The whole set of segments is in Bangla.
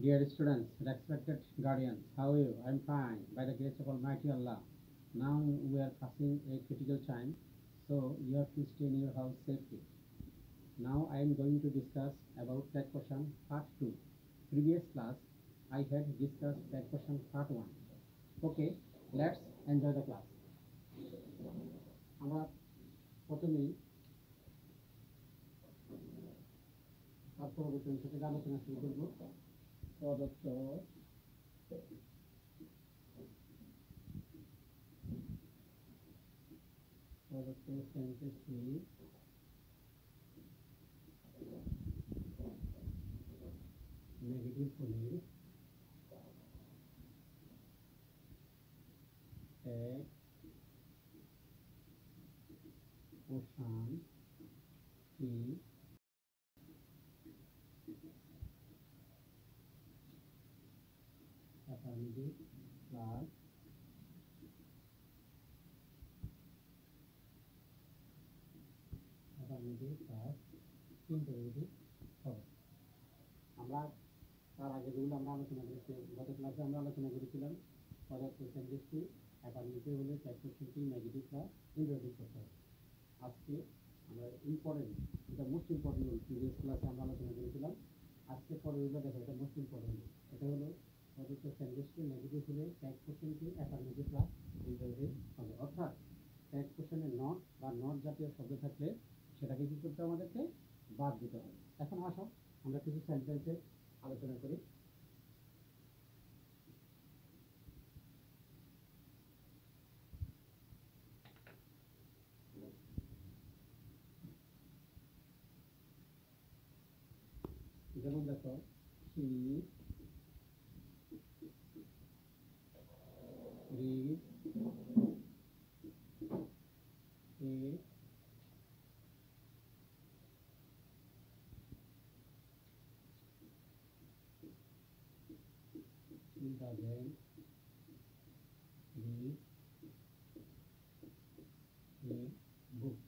Dear students, respected guardians, how are you? I'm fine, by the grace of Almighty Allah. Now we are passing a critical time, so you have to stay in your house safely. Now I am going to discuss about tag question part 2. Previous class, I had discussed tag question part 1. Okay, let's enjoy the class. আমরা প্রথমেই পরবর্তী অংশ থেকে আলোচনা শুরু করব। প্রদত্ত সেন্টেন্সটি নেগেটিভ হলে কোশ্চেন কি affirmative plus interrogative হবে। আমরা তার আগে যেগুলো আমরা আলোচনা করেছি, গত ক্লাসে আমরা আলোচনা করেছিলাম পদার্থ সেন্টেন্সটি affirmative হলে ট্যাগ কোশ্চেনটি নেগেটিভ প্লাস ইন্টারোগেটিভ করতে হবে। আজকে আমরা ইম্পর্টেন্ট, এটা মোস্ট ইম্পর্টেন্ট রুল, প্রিভিয়াস ক্লাসে আমরা আলোচনা করেছিলাম। আজকে পরে রুলটা দেখো, এটা মোস্ট ইম্পর্টেন্ট। এটা হলো পদার্থ সেন্টেন্সটি নেগেটিভ হলে ট্যাগ কোশ্চেনটি affirmative প্লাস ইন্টারোগেটিভ হবে। অর্থাৎ ট্যাগ কোশ্চেনে নট বা নট জাতীয় শব্দ থাকলে সেটাকে কি করতে আমাদেরকে বাদ দিতে হবে। এখন আসো আমরা কিছু সেন্টেন্সে আলোচনা করি। যেমন দেখো, she reads a she doesn't read a book.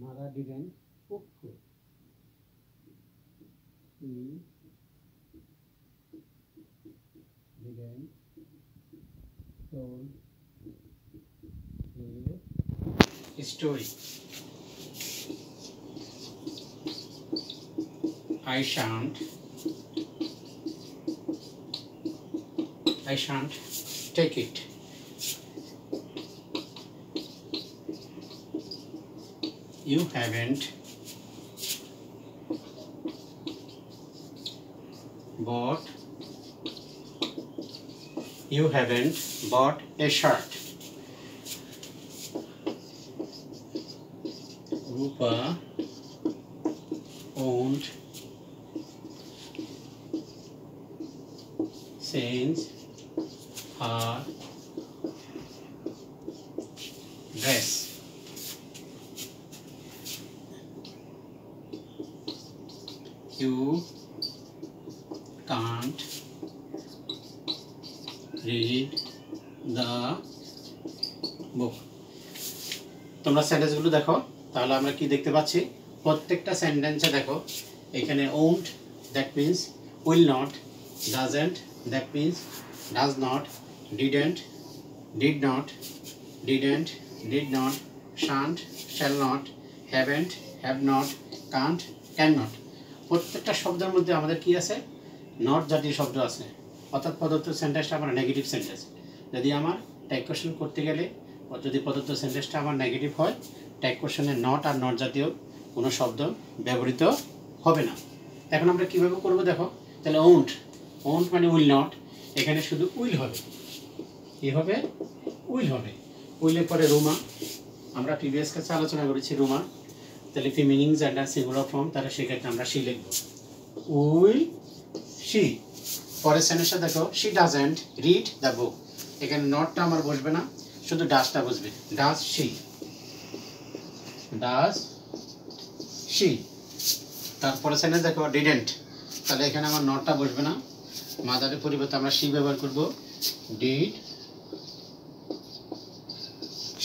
Mother didn't cook food. She didn't tell a story. I shan't take it. You haven't bought a shirt. Rupa won't change her dress. You can't read the book. তোমরা সেন্টেন্সগুলো দেখো, তাহলে আমরা কি দেখতে পাচ্ছি। প্রত্যেকটা সেন্টেন্সে দেখো, এখানে won't that means will not, doesn't that means does not, didn't did not, didn't did not, shan't shall not, haven't have not, can't cannot। প্রত্যেকটা শব্দের মধ্যে আমাদের কি আছে, নট জাতীয় শব্দ আছে। অর্থাৎ পদার্থ সেন্টেন্সটা আমার নেগেটিভ সেন্টেন্স। যদি আমার ট্যাগ কোশ্চেন করতে গেলে যদি পদার্থ সেন্টেন্সটা আমার নেগেটিভ হয়, ট্যাগ কোশ্চেনে নট আর নট জাতীয় কোনো শব্দ ব্যবহৃত হবে না। এখন আমরা কীভাবে করব দেখো, তাহলে ওন্ট মানে উইল নট, এখানে শুধু উইল হবে। কী হবে? উইল হবে। উইলের পরে রুমা, আমরা প্রিভিয়াস ক্লাসে আলোচনা করেছি রুমা, তাহলে ফিমিনিং জেন্ডার সিঙ্গুলার ফর্ম, তাহলে সেক্ষেত্রে আমরা শি লিখব, উইল শি। পরের সেন্টেন্সটা দেখো, she doesn't read the book, এখানে নটটা আমার বসবে না, শুধু ডাজটা বসবে, ডাজ শি। তারপরে সেন্টেন্স দেখো, ডিডেন্ট, তাহলে এখানে আমার নটটা বসবে না, মাদারের পরিবর্তে আমরা শি ব্যবহার করব, ডিড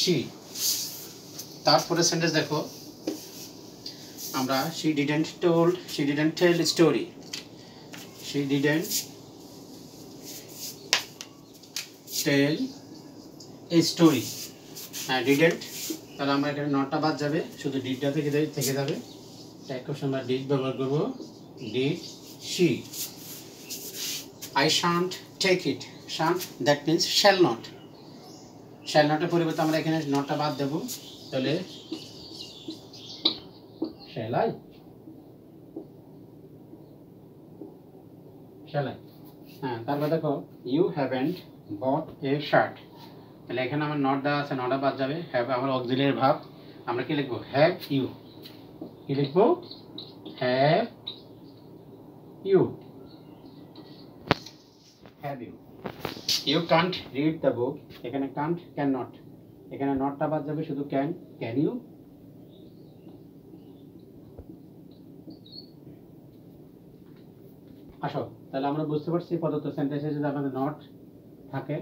শি। তারপরে সেন্টেন্স দেখো, আমরা she didn't tell story, she didn't tell a story। হ্যাঁ didn't, তাহলে আমরা এখানে নটটা বাদ যাবে, শুধু ডিডটা থেকে যাবে। ট্যাগ কোশ্চেন আমরা ডিড ব্যবহার করব, did she। I shan't take it, shan't that means shall not, shall not এর পরিবর্তে আমরা এখানে নটটা বাদ দেব, তাহলে shall I, shall I। হ্যাঁ তারপর দেখো you haven't bought a shirt, তাহলে এখানে আমার নট দেওয়া আছে, নটটা বাদ যাবে। হ্যাভ আমার অক্সিলিয়ারি ভার্ব, আমরা কি লিখবো, হ্যাভ ইউ। কি লিখবো, have you, have you. You can't read the book, এখানে কান্ট ক্যান নট, এখানে নটটা বাদ যাবে, শুধু ক্যান, ক্যান ইউ। আসো তাহলে আমরা বুঝতে পারছি প্রদত্ত সেন্টেন্সে যদি আমাদের নট থাকে,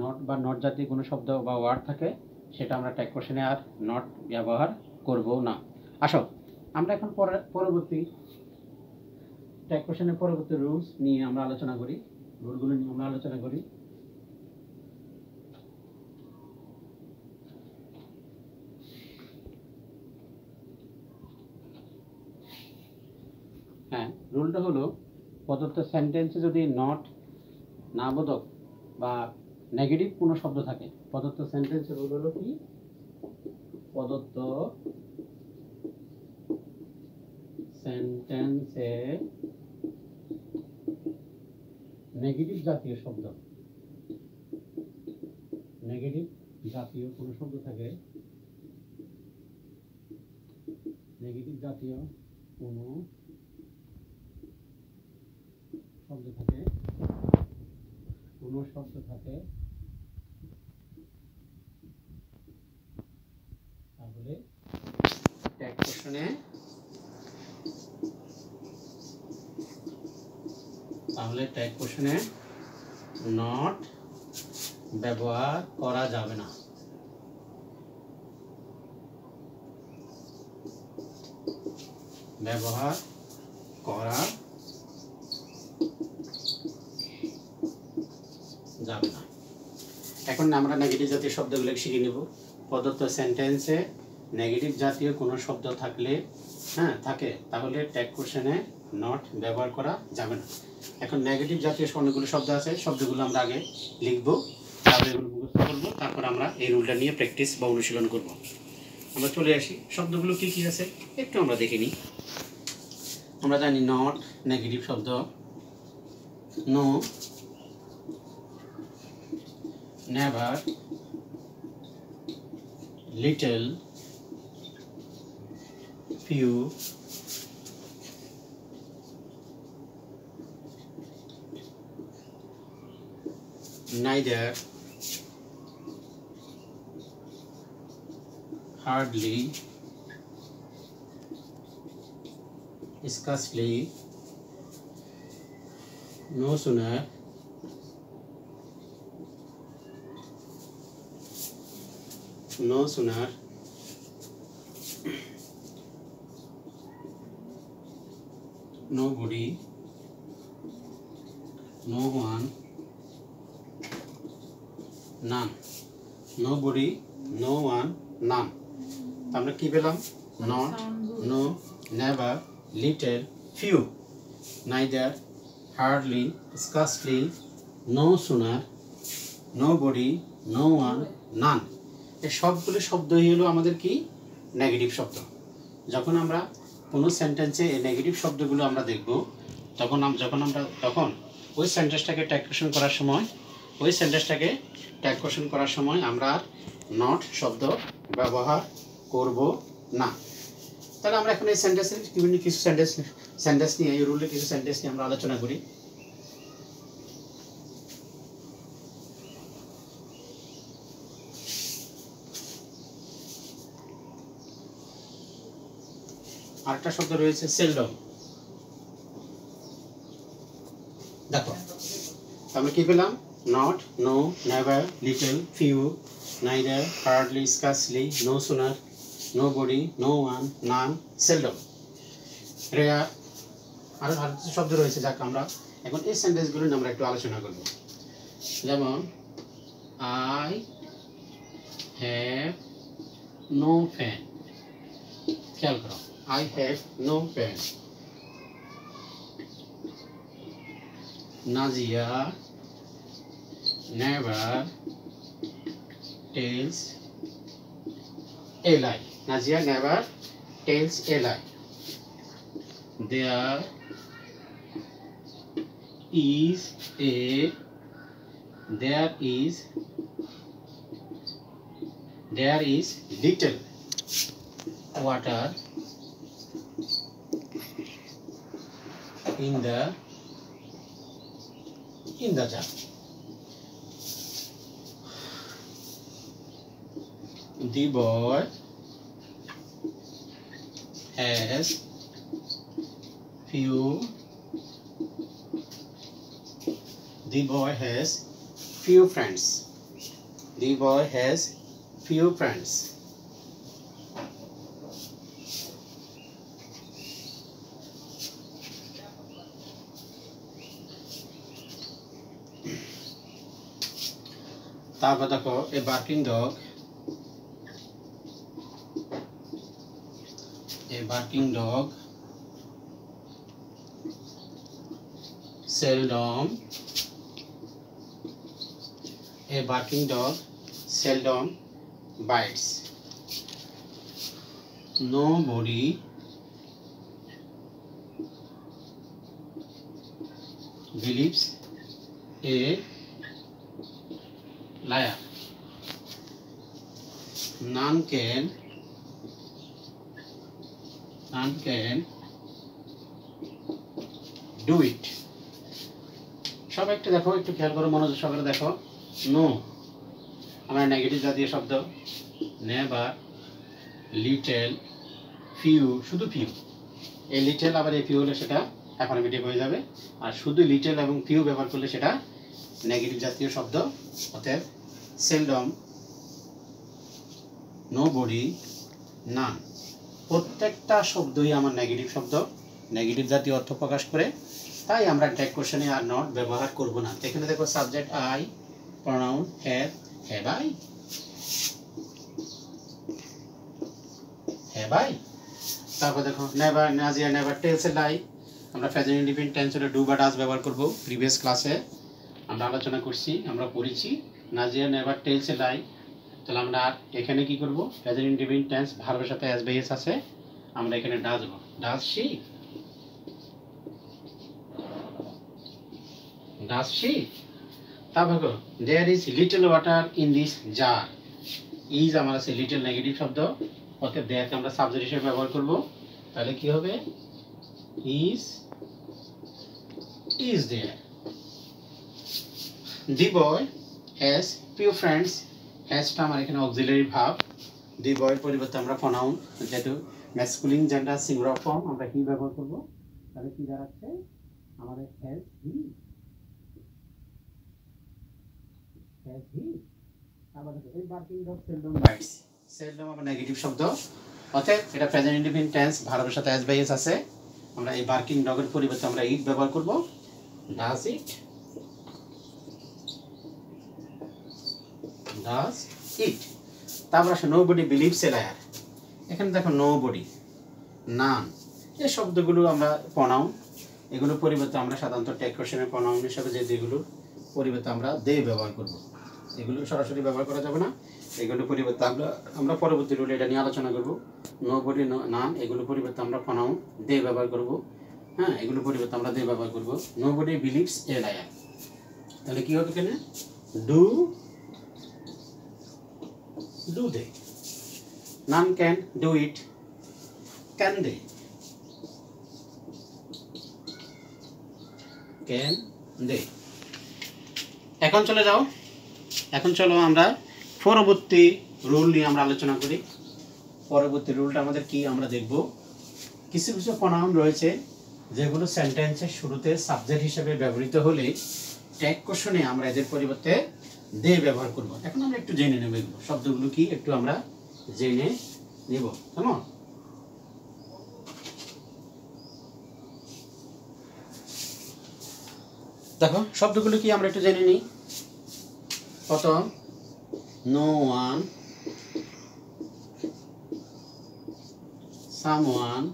নট বা নট জাতীয় কোনো শব্দ বা ওয়ার্ড থাকে, সেটা আমরা ট্যাগ কোশ্চেনে আর নট ব্যবহার করব না। আসো আমরা এখন পরবর্তী ট্যাগ কোশ্চেনের পরবর্তী রুলস নিয়ে আমরা আলোচনা করি, রুলগুলো নিয়ে আমরা আলোচনা করি। হ্যাঁ রুলটা হলো, প্রদত্ত সেন্টেন্সে যদি নট, না বোধক বা নেগেটিভ কোনো শব্দ থাকে, প্রদত্ত সেন্টেন্সের রুল হলো কি, প্রদত্ত সেন্টেন্সে নেগেটিভ জাতীয় শব্দ, নেগেটিভ জাতীয় কোনো শব্দ থাকে, নেগেটিভ জাতীয় কোনো শব্দ থাকে, কোনো শব্দ থাকে, তাহলে ট্যাগ কোশ্চেনে, তাহলে ট্যাগ কোশ্চেনে নট ব্যবহার করা যাবে না। ব্যবহার করা যাবে না। এখন আমরা নেগেটিভ জাতীয় শব্দগুলো শিখে নেব। প্রদত্ত সেন্টেন্সে নেগেটিভ জাতীয় কোনো শব্দ থাকলে, হ্যাঁ থাকে, তাহলে ট্যাগ কোশ্চেনে নট ব্যবহার করা যাবে না। এখন নেগেটিভ জাতীয় অনেকগুলো শব্দ আছে, শব্দগুলো আমরা আগে লিখব, তারপরে এগুলো মুখস্থ করবো, তারপর আমরা এই রুলটা নিয়ে প্র্যাকটিস বা অনুশীলন করব। আমরা চলে আসি, শব্দগুলো কি কি আছে একটু আমরা দেখে নিই। আমরা জানি নট নেগেটিভ শব্দ, no, never, little, few, neither, hardly, scarcely, no sooner, no sooner, nobody, no one, none, nobody, no one, none। আমরা কি পেলাম, not, no, never, little, few, neither, hardly, scarcely, no sooner, nobody, no one, none. এই সবগুলো শব্দই হলো আমাদের কি, নেগেটিভ শব্দ। যখন আমরা কোনো সেন্টেন্সে এই নেগেটিভ শব্দগুলো আমরা দেখব, তখন তখন ওই সেন্টেন্সটাকে ট্যাগ কোশ্চেন করার সময়, আমরা আর নট শব্দ ব্যবহার করব না। তাহলে আমরা এখন এই সেন্টেন্সের বিভিন্ন কিছু সেন্টেন্স নিয়ে, এই রুলের কিছু সেন্টেন্স নিয়ে আমরা আলোচনা করি। আরেকটা শব্দ রয়েছে সেলডম। দেখো আমরা কি পেলাম? Not, no, never, little, few, neither, hardly, scarcely, no sooner, nobody, no one, none, seldom, rare, আরও ভালো কিছু শব্দ রয়েছে। যাক আমরা এখন এই সেন্টেন্সগুলো নিয়ে আমরা একটু আলোচনা করব। যেমন আই হ্যাভ নো ফ্যান, খেয়াল করো, I have no fan. Nazia never tells a lie. Nazia never tells a lie. There is little water in the jar. The boy has few friends. The boy has few friends. তারপর দেখো a barking dog seldom bites. Nobody believes a liar. None can do it. সব একটা দেখো, একটু খেয়াল করো, মনোযোগ সহকারে দেখো। নো আমরা নেগেটিভ জাতীয় শব্দ, নেভার, লিটল, ফিউ, শুধু ফিউ। এই লিটল আবার এই ফিউ হলে সেটা অ্যাফার্মেটিভ হয়ে যাবে, আর শুধু লিটল এবং ফিউ ব্যবহার করলে সেটা নেগেটিভ জাতীয় শব্দ। অতএব সেলডম, নোবডি, নান, প্রত্যেকটা শব্দই আমার নেগেটিভ শব্দ, নেগেটিভ জাতীয় অর্থ প্রকাশ করে। তাই আমরা ট্যাগ কোশ্চেনে আর নট ব্যবহার করব না। এখানে দেখো subject I, pronoun have, have I. তারপর দেখো never, Nazia never tells a lie. আমরা প্রেজেন্ট ইনডিফিনিট টেন্স হলে ডু বা ডাজ ব্যবহার করব। প্রিভিয়াস ক্লাসে আমরা আলোচনা করছি, আমরা পড়েছি Nazia never tells a lie. তাহলে আমরা এখানে কি করব? প্রেজেন্ট ইনডিফিনিট টেন্স ভার্বের সাথে এস বাই এস আছে, আমরা এখানে ডাজ দেব। Does she, does she. তারপর there is little water in this jar. Is আমার আছে লিটল নেগেটিভ শব্দ, অতএব দেয়ারকে আমরা সাবজেক্ট হিসেবে ব্যবহার করব। তাহলে কি হবে? Is there. The boy has few friends. হ্যাজটা আমার এখানে অক্সিলারি ভার্ব। দি বয়ের পরিবর্তে আমরা প্রনাউন, যেহেতু ম্যাসকুলিন জেন্ডার সিঙ্গুলার ফর্ম, আমরা কি ব্যবহার করব? তাহলে কি দাঁড়াচ্ছে আমাদের? Has he. এই barking dog seldom bites. Seldom আমার নেগেটিভ শব্দ, অতএব এটা প্রেজেন্ট ইনডিফিনিট টেন্স ভার্বের সাথে এস বাই এস আছে। আমরা এই বার্কিং ডগের পরিবর্তে আমরা ইট ব্যবহার করব। Does it, does it. তারপর আসে নোবডি বিলিভস এ লায়ার। এখানে দেখো নোবডি, নান, এই শব্দগুলো আমরা প্রনাউন, এগুলোর পরিবর্তে আমরা সাধারণত ট্যাগ কোশ্চেনের প্রনাউন হিসেবে যেগুলো পরিবর্তে আমরা দে ব্যবহার করব। এগুলো সরাসরি ব্যবহার করা যাবে না, এগুলোর পরিবর্তে আমরা পরবর্তী রুলে এটা নিয়ে আলোচনা করব। নোবডি, নান, এগুলোর পরিবর্তে আমরা প্রনাউন দে ব্যবহার করব। হ্যাঁ, এগুলোর পরিবর্তে আমরা দে ব্যবহার করব। Nobody believes a liar. তাহলে কি হবে এখানে? Do they? None can do it. Can they? Can they? এখন চলো আমরা পরবর্তী রুল নিয়ে আমরা আলোচনা করি। পরবর্তী রুলটা আমাদের কি আমরা দেখব। কিছু কিছু প্রনাউন রয়েছে যেগুলো সেন্টেন্সের শুরুতে সাবজেক্ট হিসেবে ব্যবহৃত হলে ট্যাগ কোশ্চেনে আমরা এদের পরিবর্তে দে ব্যবহার করব। এখন আমরা একটু জেনে নেব এগুলো শব্দগুলো কি, একটু আমরা জেনে নেব। কেমন? দেখো শব্দগুলো কি আমরা একটু জেনে নিই। প্রথম no one, someone,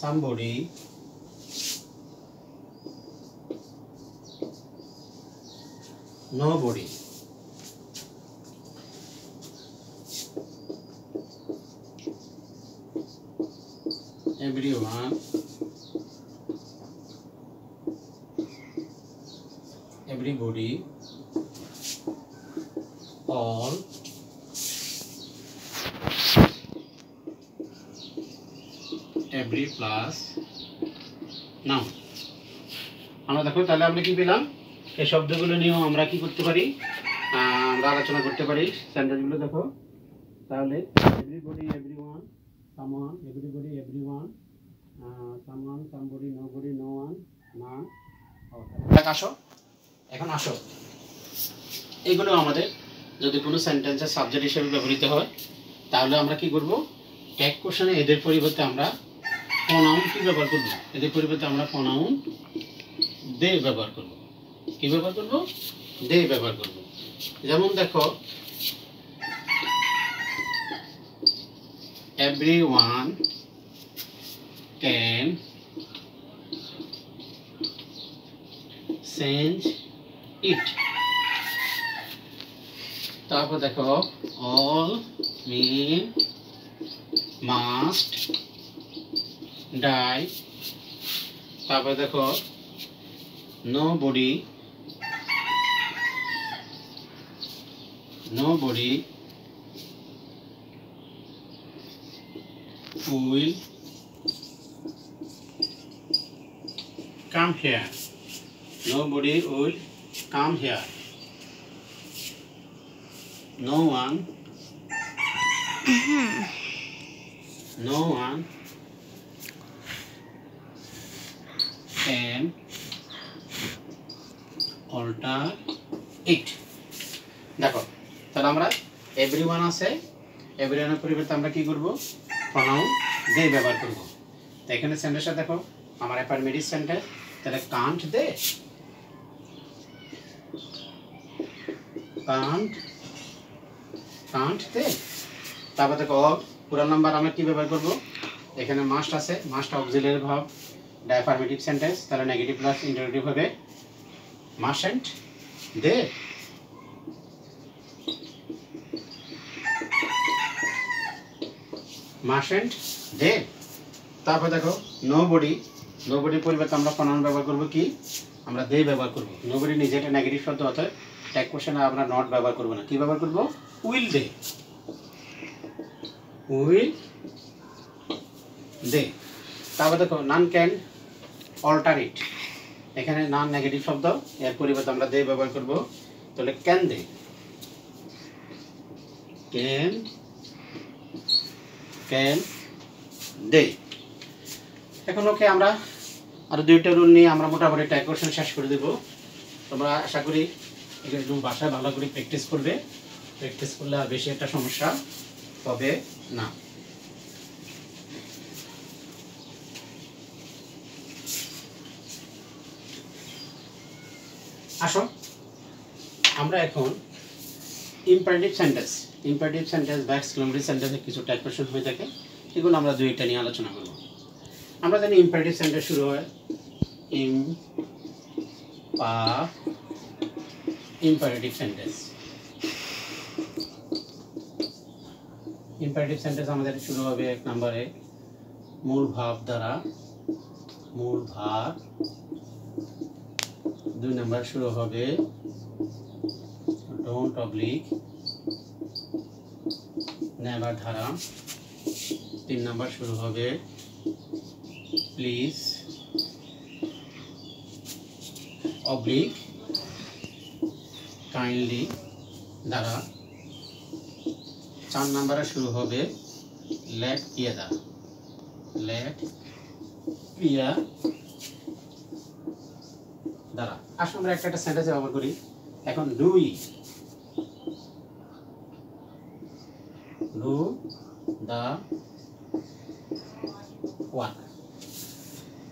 somebody, nobody. Everyone, everybody, all, every plus noun. আমরা দেখো তাহলে আমরা কি পেলাম, এই শব্দগুলো নিয়েও আমরা কি করতে পারি, আমরা আলোচনা করতে পারি। সেন্টেন্সগুলো দেখো তাহলে everybody, everyone, someone, everybody, everyone, someone, somebody, nobody, no one, none. আসো এখন আসো, এগুলো আমাদের যদি কোনো সেন্টেন্সের সাবজেক্ট হিসেবে ব্যবহৃত হয় তাহলে আমরা কি করব, ট্যাগ কোশ্চেনে এদের পরিবর্তে আমরা প্রোনাউন কি ব্যবহার করব, এদের পরিবর্তে আমরা প্রোনাউন দে ব্যবহার করব। কি ব্যবহার করব? দে ব্যবহার করব। যেমন দেখো everyone can change it। তারপর দেখো all men must die। তারপর দেখো nobody will come here, nobody will come here, no one can alter it। দেখো তাহলে আমরা এভরিওয়ান আছে, এভরিওয়ানের পরিবর্তে আমরা কি করব, প্রোনাউন দে ব্যবহার করব। তো এখানে সেন্টেন্সটা দেখো আমার অ্যাফার্মেটিভ সেন্টেন্স, তাহলে কান্ট দে, কান্ট দে। তারপর দেখো পুরো নাম্বার আমরা কি ব্যবহার করব, এখানে মাস্ট আছে, must auxiliary verb, affirmative sentence, তাহলে নেগেটিভ প্লাস ইন্টারোগেটিভ হবে মাস্টন্ট দে। মাস্টন্ট দে। তারপর দেখো নোবডি, নোবডির পরিবর্তে আমরা প্রোনাউন ব্যবহার করব কি, আমরা দে ব্যবহার করব। নোবডি নিজে একটা নেগেটিভ শব্দ, অর্থাৎ ট্যাগ কোশ্চেনে আমরা নট ব্যবহার করব না। কি ব্যবহার করব? Will they, will they. তারপর দেখো নান ক্যান অল্টার ইট, এখানে নান নেগেটিভ শব্দ, এর পরিবর্তে আমরা দে ব্যবহার করব, তাহলে ক্যান দে, ক্যান দে। এখন ওকে আমরা আর দুইটা রুল নিয়ে আমরা মোটামুটি ট্যাগ কোশ্চেন শেষ করে দেব। তোমরা আশা করি একটু বাসায় ভালো করে প্র্যাকটিস করবে, প্র্যাকটিস করলে আর বেশি একটা সমস্যা হবে না। আসো আমরা এখন ইম্পারেটিভ সেন্টেন্স বা এক্সক্লেমেটরি সেন্টেন্সে কিছু ট্যাগ কোশ্চেন হয়ে থাকে, এগুলো আমরা দুইটা নিয়ে আলোচনা করব। আমরা জানি ইম্পারেটিভ সেন্টেন্স শুরু হয় ইম্পারেটিভ সেন্টেন্স। ইম্পারেটিভ সেন্টেন্স আমাদের শুরু হবে এক নম্বরে মূল ভাব দ্বারা, মূল ভাব। দুই নম্বর শুরু হবে ডোন্ট অবলিক নেভার দ্বারা। তিন নম্বর শুরু হবে প্লিজ অবলিক কাইন্ডলি দ্বারা। চার নম্বরে শুরু হবে লেট ইয়ে দ্বারা, লেট ক্রিয়া দ্বারা। আসলে আমরা একটা সেন্টেন্স ব্যবহার করি। এখন ডু দা ওয়ার্ক।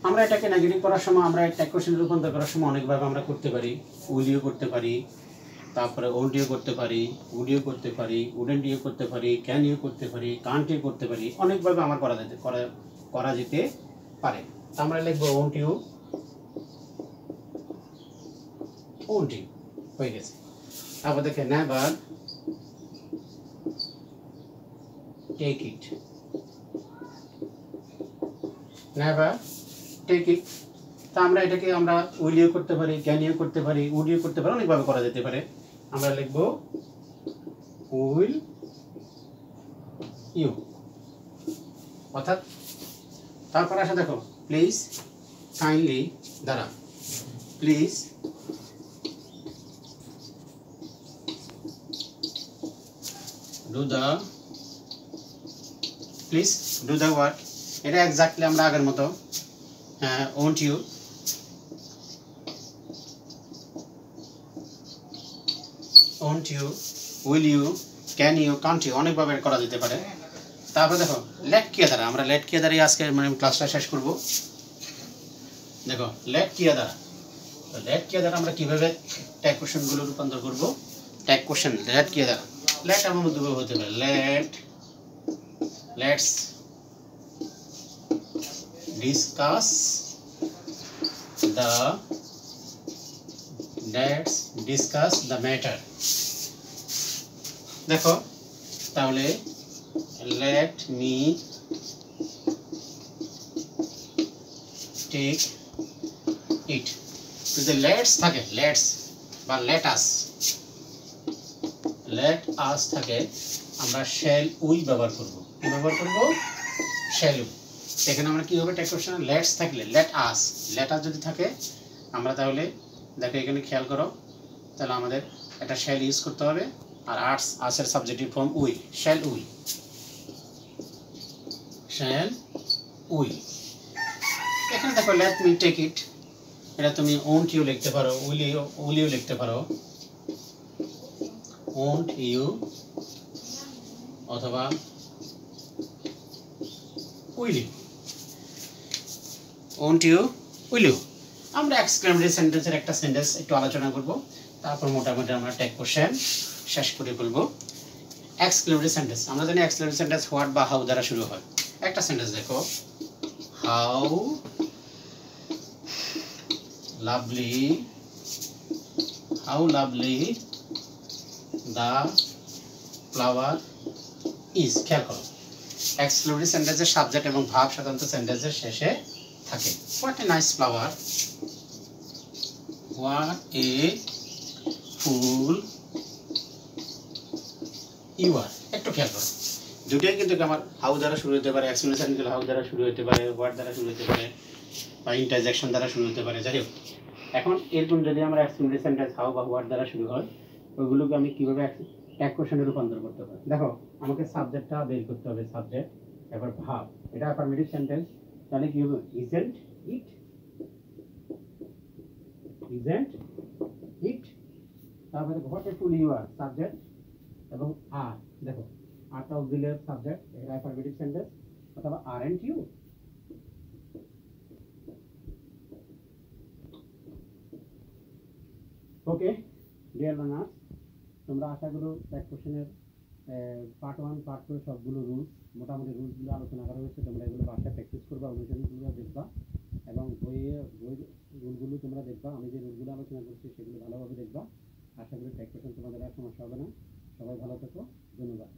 আমরা এটাকে নেগেটিভ করার সময়, আমরা একটা কোশ্চেনে রূপান্তর করার সময় অনেকভাবে আমরা করতে পারি। উইলিও করতে পারি, তারপরে ওন্টিও করতে পারি, উডিও করতে পারি, উডেন্টিও করতে পারি, ক্যানিও করতে পারি, কান্টিও করতে পারি। অনেকভাবে আমার করা যেতে পারে। আমরা লিখবো ওন্টিও, ওন্টিও হয়ে গেছে। তারপর দেখে never take it, never take it. তা আমরা এটাকে আমরা উইলিও করতে পারি, ক্যানিও করতে পারি, উডিও করতে পারি, অনেকভাবে করা যেতে পারে। আমরা লিখব উইল ইউ, অর্থাৎ তারপর আসা দেখো প্লিজ, কাইন্ডলি দ্বারা, please do the, please do the work. এটা এক্স্যাক্টলি আমরা আগের মতো won't you, won't you, will you, can you, can't you, অনেকভাবে করা যেতে পারে। তারপরে দেখো লেট কিয়া দ্বারা, আমরা লেট কিয়া দ্বারাই আজকে মানে ক্লাসটা শেষ করব। দেখো লেট কিয়া দ্বারা, তো লেট কিয়া দ্বারা আমরা কিভাবে ট্যাগ কোশ্চেনগুলো রূপান্তর করব। ট্যাগ কোশ্চেন লেট কিয়া দ্বারা, লেট আমার মধ্যে হতে পারে লেটস ডিসকাস দ্য ম্যাটার। দেখো তাহলে let me take it, যদি লেটস থাকে, লেটস বা let us থাকে, আমরা shall we ব্যবহার করব। কি ব্যবহার করব? shall we। এখানে আমরা কি হবে ট্যাগ কোশ্চেন, লেটস থাকলে let us যদি থাকে আমরা তাহলে দেখো এখানে খেয়াল করো, তাহলে আমাদের একটা shall ইউজ করতে হবে। আর us এর subjective form we, shall we, shall we। এখানে দেখো let me take it, এটা তুমি won't you লিখতে পারো, will you লিখতে পারো, won't you অথবা will you, won't you, will you। আমরা এক্সক্লেমেটরি সেন্টেন্সের একটা সেন্টেন্স একটু আলোচনা করব, তারপর মোটামুটি আমরা ট্যাগ কোশ্চেন শেষ করে ফেলবো। এক্সক্লেমেটরি সেন্টেন্স, আমরা জানি এক্সক্লেমেটরি সেন্টেন্স হোয়াট বা হাউ দ্বারা শুরু হয়। একটা সেন্টেন্স দেখো, how lovely the flower is. খেয়াল করো এক্সক্লেমেটরি সেন্টেন্সের সাবজেক্ট এবং ভার্ব সাধারণত সেন্টেন্সের শেষে থাকে। What a nice flower, what a fool you are. একটু খেয়াল করো দুটোই কিন্তু আমার হাউ দ্বারা শুরু হতে পারে, এক্সপ্লেনেশন গুলো হাউ দ্বারা শুরু হতে পারে, হোয়াট দ্বারা শুরু হতে পারে, বা ইন্টারজেকশন দ্বারা শুরু হতে পারে। যাই হোক, এখন এরকম যদি আমার এক্সপ্লেনেশন সেন্টেন্স হাউ বা হোয়াট দ্বারা শুরু হয়, ওইগুলোকে আমি কিভাবে এক কোশ্চেনে রূপান্তর করতে পারি। দেখো আমাকে সাবজেক্টটা বের করতে হবে, সাবজেক্ট, এবার ভার্ব। এটা অ্যাফার্মেটিভ সেন্টেন্স, তাহলে কি হবে, ইজেন্ট ইট, ইজেন্ট ইট। তারপরে what a fool you are, subject এবং আর। দেখো আরটা অক্সিলিয়ারি সাবজেক্ট, এটা অ্যাফার্মেটিভ সেন্টেন্স, অথবা aren't you. Okay dear learners, তোমরা আশা করো ট্যাগ কোশ্চেনের পার্ট 1 পার্ট 2 সবগুলো রুলস, মোটামুটি রুলসগুলো আলোচনা করা হয়েছে। তোমরা এগুলো বাসায় প্র্যাকটিস করবা, অনুশীলনগুলো দেখবা এবং বইয়ে রুলগুলো তোমরা দেখবা। আমি যে রুলগুলো আলোচনা করছি সেগুলো ভালোভাবে দেখবা। আশা করি ট্যাগ কোশ্চেন তোমাদের আর সমস্যা হবে না। সবাই ভালো থেকো, ধন্যবাদ।